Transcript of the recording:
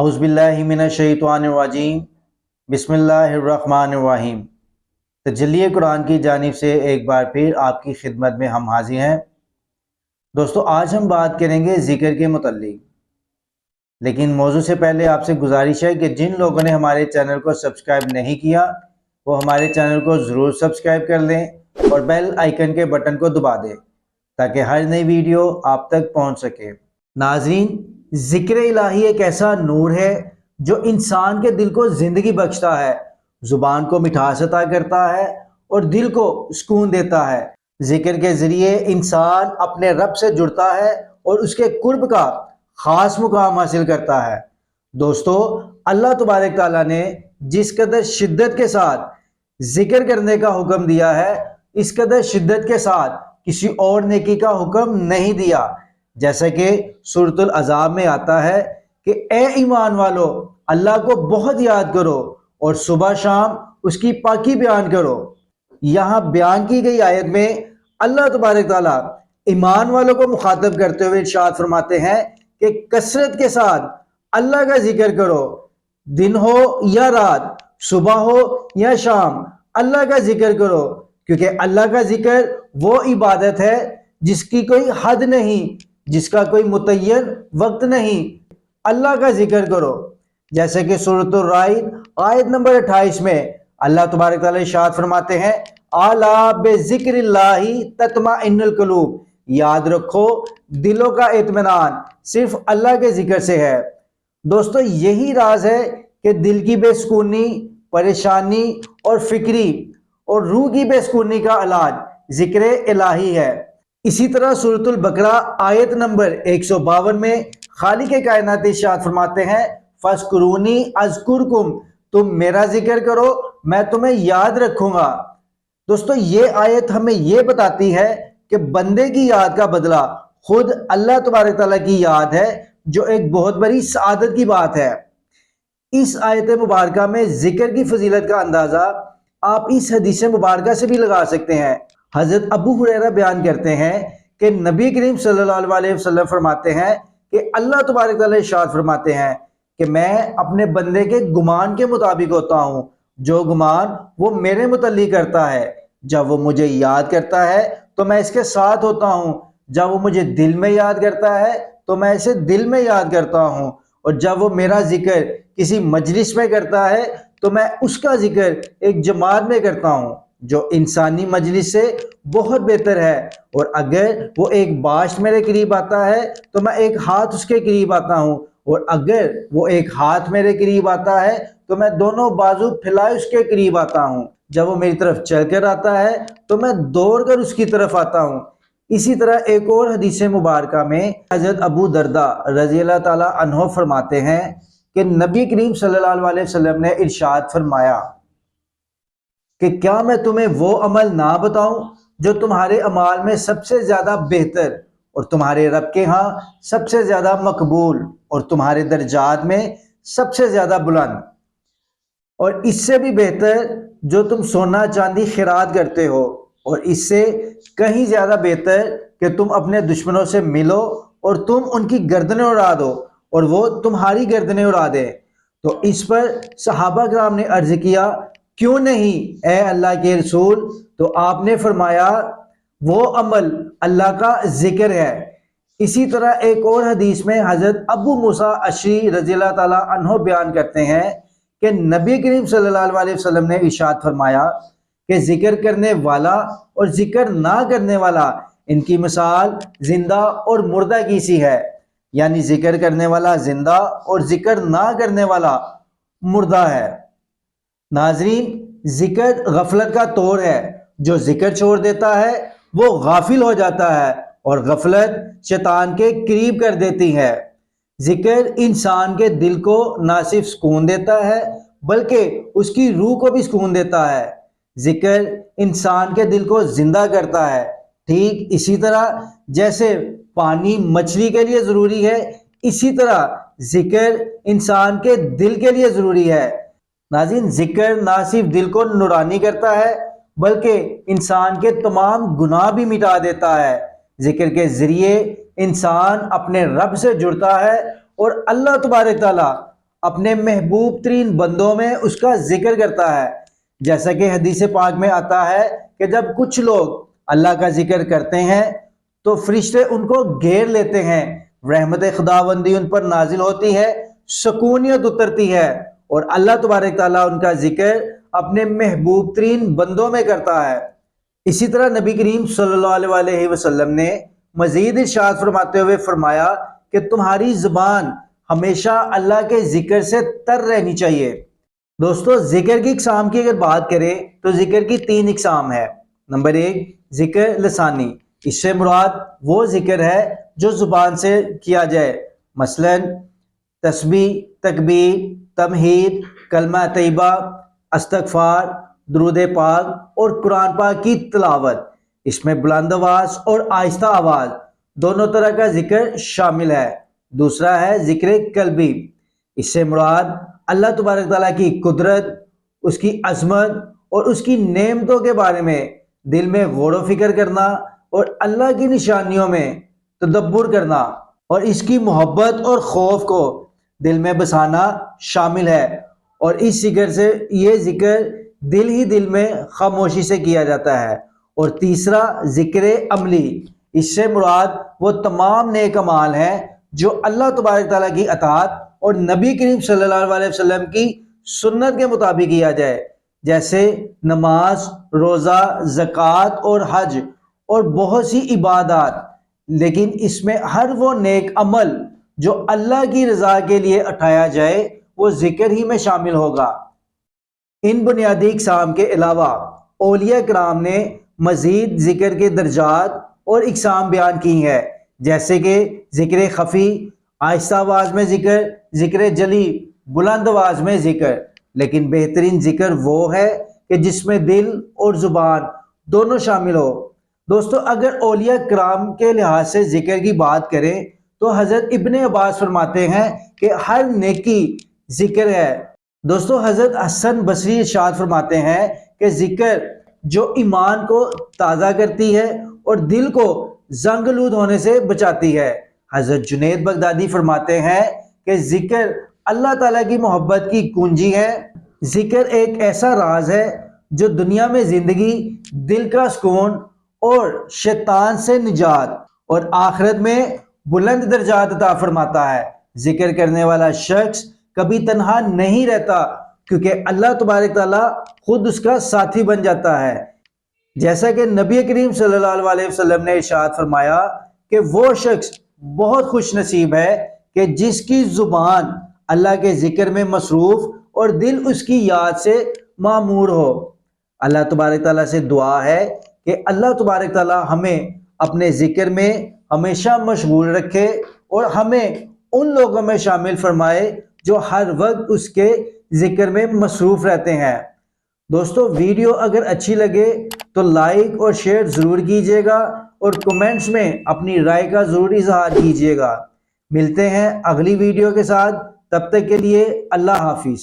اعوذ باللہ من الشیطان الرجیم بسم اللہ الرحمن الرحیم۔ تجلی قرآن کی جانب سے ایک بار پھر آپ کی خدمت میں ہم حاضر ہیں۔ دوستو، آج ہم بات کریں گے ذکر کے متعلق، لیکن موضوع سے پہلے آپ سے گزارش ہے کہ جن لوگوں نے ہمارے چینل کو سبسکرائب نہیں کیا وہ ہمارے چینل کو ضرور سبسکرائب کر لیں اور بیل آئیکن کے بٹن کو دبا دیں تاکہ ہر نئی ویڈیو آپ تک پہنچ سکے۔ ناظرین، ذکر الہی ایک ایسا نور ہے جو انسان کے دل کو زندگی بخشتا ہے، زبان کو مٹھاس عطا کرتا ہے اور دل کو سکون دیتا ہے۔ ذکر کے ذریعے انسان اپنے رب سے جڑتا ہے اور اس کے قرب کا خاص مقام حاصل کرتا ہے۔ دوستو، اللہ تبارک تعالیٰ نے جس قدر شدت کے ساتھ ذکر کرنے کا حکم دیا ہے، اس قدر شدت کے ساتھ کسی اور نیکی کا حکم نہیں دیا۔ جیسا کہ سورۃ الاحزاب میں آتا ہے کہ اے ایمان والو، اللہ کو بہت یاد کرو اور صبح شام اس کی پاکی بیان کرو۔ یہاں بیان کی گئی آیت میں اللہ تبارک تعالیٰ ایمان والوں کو مخاطب کرتے ہوئے ارشاد فرماتے ہیں کہ کثرت کے ساتھ اللہ کا ذکر کرو، دن ہو یا رات، صبح ہو یا شام، اللہ کا ذکر کرو، کیونکہ اللہ کا ذکر وہ عبادت ہے جس کی کوئی حد نہیں، جس کا کوئی متعین وقت نہیں۔ اللہ کا ذکر کرو، جیسے کہ سورۃ الرعد آیت نمبر 28 میں اللہ تبارک تعالیٰ ارشاد فرماتے ہیں الا بذکر اللہ تطمئن القلوب، یاد رکھو دلوں کا اطمینان صرف اللہ کے ذکر سے ہے۔ دوستو، یہی راز ہے کہ دل کی بے سکونی، پریشانی اور فکری اور روح کی بے سکونی کا علاج ذکر الہی ہے۔ اسی طرح سورۃ البقرہ آیت نمبر 152 میں خالق کائنات ارشاد فرماتے ہیں فَاذْكُرُونِي أَذْكُرْكُمْ، تم میرا ذکر کرو میں تمہیں یاد رکھوں گا۔ دوستو، یہ آیت ہمیں یہ بتاتی ہے کہ بندے کی یاد کا بدلہ خود اللہ تبارک تعالیٰ کی یاد ہے، جو ایک بہت بڑی سعادت کی بات ہے۔ اس آیت مبارکہ میں ذکر کی فضیلت کا اندازہ آپ اس حدیث مبارکہ سے بھی لگا سکتے ہیں۔ حضرت ابو ہریرہ بیان کرتے ہیں کہ نبی کریم صلی اللہ علیہ وسلم فرماتے ہیں کہ اللہ تبارک تعالیٰ ارشاد فرماتے ہیں کہ میں اپنے بندے کے گمان کے مطابق ہوتا ہوں، جو گمان وہ میرے متعلق کرتا ہے۔ جب وہ مجھے یاد کرتا ہے تو میں اس کے ساتھ ہوتا ہوں، جب وہ مجھے دل میں یاد کرتا ہے تو میں اسے دل میں یاد کرتا ہوں، اور جب وہ میرا ذکر کسی مجلس میں کرتا ہے تو میں اس کا ذکر ایک جماعت میں کرتا ہوں جو انسانی مجلس سے بہت بہتر ہے، اور اگر وہ ایک باشت میرے قریب آتا ہے تو میں ایک ہاتھ اس کے قریب آتا ہوں، اور اگر وہ ایک ہاتھ میرے قریب آتا ہے تو میں دونوں بازو پھیلائے اس کے قریب آتا ہوں، جب وہ میری طرف چل کر آتا ہے تو میں دوڑ کر اس کی طرف آتا ہوں۔ اسی طرح ایک اور حدیث مبارکہ میں حضرت ابو درداء رضی اللہ تعالیٰ عنہ فرماتے ہیں کہ نبی کریم صلی اللہ علیہ وسلم نے ارشاد فرمایا کہ کیا میں تمہیں وہ عمل نہ بتاؤں جو تمہارے اعمال میں سب سے زیادہ بہتر اور تمہارے رب کے ہاں سب سے زیادہ مقبول اور تمہارے درجات میں سب سے زیادہ بلند، اور اس سے بھی بہتر جو تم سونا چاندی خیرات کرتے ہو، اور اس سے کہیں زیادہ بہتر کہ تم اپنے دشمنوں سے ملو اور تم ان کی گردنیں اڑا دو اور وہ تمہاری گردنیں اڑا دے۔ تو اس پر صحابہ کرام نے عرض کیا کیوں نہیں اے اللہ کے رسول؟ تو آپ نے فرمایا وہ عمل اللہ کا ذکر ہے۔ اسی طرح ایک اور حدیث میں حضرت ابو موسیٰ اشعری رضی اللہ تعالیٰ عنہ بیان کرتے ہیں کہ نبی کریم صلی اللہ علیہ وسلم نے ارشاد فرمایا کہ ذکر کرنے والا اور ذکر نہ کرنے والا ان کی مثال زندہ اور مردہ کی سی ہے، یعنی ذکر کرنے والا زندہ اور ذکر نہ کرنے والا مردہ ہے۔ ناظرین، ذکر غفلت کا توڑ ہے، جو ذکر چھوڑ دیتا ہے وہ غافل ہو جاتا ہے، اور غفلت شیطان کے قریب کر دیتی ہے۔ ذکر انسان کے دل کو نہ صرف سکون دیتا ہے بلکہ اس کی روح کو بھی سکون دیتا ہے۔ ذکر انسان کے دل کو زندہ کرتا ہے، ٹھیک اسی طرح جیسے پانی مچھلی کے لیے ضروری ہے، اسی طرح ذکر انسان کے دل کے لیے ضروری ہے۔ ناظرین، ذکر نہ صرف دل کو نورانی کرتا ہے بلکہ انسان کے تمام گناہ بھی مٹا دیتا ہے۔ ذکر کے ذریعے انسان اپنے رب سے جڑتا ہے اور اللہ تبارک تعالیٰ اپنے محبوب ترین بندوں میں اس کا ذکر کرتا ہے، جیسا کہ حدیث پاک میں آتا ہے کہ جب کچھ لوگ اللہ کا ذکر کرتے ہیں تو فرشتے ان کو گھیر لیتے ہیں، رحمت خداوندی ان پر نازل ہوتی ہے، سکونیت اترتی ہے، اور اللہ تبارک تعالیٰ ان کا ذکر اپنے محبوب ترین بندوں میں کرتا ہے۔ اسی طرح نبی کریم صلی اللہ علیہ وسلم نے مزید ارشاد فرماتے ہوئے فرمایا کہ تمہاری زبان ہمیشہ اللہ کے ذکر سے تر رہنی چاہیے۔ دوستو، ذکر کی اقسام کی اگر بات کریں تو ذکر کی 3 اقسام ہے۔ نمبر 1، ذکر لسانی، اس سے مراد وہ ذکر ہے جو زبان سے کیا جائے، مثلا تسبیح، تکبیر، تمہید، کلمہ طیبہ، استغفار، درود پاک اور قرآن پاک کی تلاوت۔ اس میں بلند آواز اور آہستہ آواز دونوں طرح کا ذکر شامل ہے۔ دوسرا ہے ذکر قلبی، اس سے مراد اللہ تبارک تعالیٰ کی قدرت، اس کی عظمت اور اس کی نعمتوں کے بارے میں دل میں غور و فکر کرنا اور اللہ کی نشانیوں میں تدبر کرنا اور اس کی محبت اور خوف کو دل میں بسانا شامل ہے، اور اس ذکر سے یہ ذکر دل ہی دل میں خاموشی سے کیا جاتا ہے۔ اور تیسرا ذکر عملی، اس سے مراد وہ تمام نیک اعمال ہیں جو اللہ تبارک تعالیٰ کی اطاعت اور نبی کریم صلی اللہ علیہ وسلم کی سنت کے مطابق کیا جائے، جیسے نماز، روزہ، زکوٰۃ اور حج اور بہت سی عبادات، لیکن اس میں ہر وہ نیک عمل جو اللہ کی رضا کے لیے اٹھایا جائے وہ ذکر ہی میں شامل ہوگا۔ ان بنیادی اقسام کے علاوہ اولیاء کرام نے مزید ذکر کے درجات اور اقسام بیان کی ہیں، جیسے کہ ذکر خفی، آہستہ آواز میں ذکر، ذکر جلی، بلند آواز میں ذکر، لیکن بہترین ذکر وہ ہے کہ جس میں دل اور زبان دونوں شامل ہو۔ دوستو، اگر اولیاء کرام کے لحاظ سے ذکر کی بات کریں تو حضرت ابن عباس فرماتے ہیں کہ ہر نیکی ذکر ہے۔ دوستو، حضرت حسن بصری ارشاد فرماتے ہیں کہ ذکر جو ایمان کو تازہ کرتی ہے اور دل کو زنگ آلود ہونے سے بچاتی ہے۔ حضرت جنید بغدادی فرماتے ہیں کہ ذکر اللہ تعالیٰ کی محبت کی کنجی ہے۔ ذکر ایک ایسا راز ہے جو دنیا میں زندگی، دل کا سکون اور شیطان سے نجات اور آخرت میں بلند درجات عطا فرماتا ہے۔ ذکر کرنے والا شخص کبھی تنہا نہیں رہتا کیونکہ اللہ تبارک تعالیٰ خود اس کا ساتھی بن جاتا ہے، جیسا کہ نبی کریم صلی اللہ علیہ وسلم نے ارشاد فرمایا کہ وہ شخص بہت خوش نصیب ہے کہ جس کی زبان اللہ کے ذکر میں مصروف اور دل اس کی یاد سے معمور ہو۔ اللہ تبارک تعالیٰ سے دعا ہے کہ اللہ تبارک تعالیٰ ہمیں اپنے ذکر میں ہمیشہ مشغول رکھے اور ہمیں ان لوگوں میں شامل فرمائے جو ہر وقت اس کے ذکر میں مصروف رہتے ہیں۔ دوستو، ویڈیو اگر اچھی لگے تو لائک اور شیئر ضرور کیجیے گا اور کمنٹس میں اپنی رائے کا ضرور اظہار کیجیے گا۔ ملتے ہیں اگلی ویڈیو کے ساتھ، تب تک کے لیے اللہ حافظ۔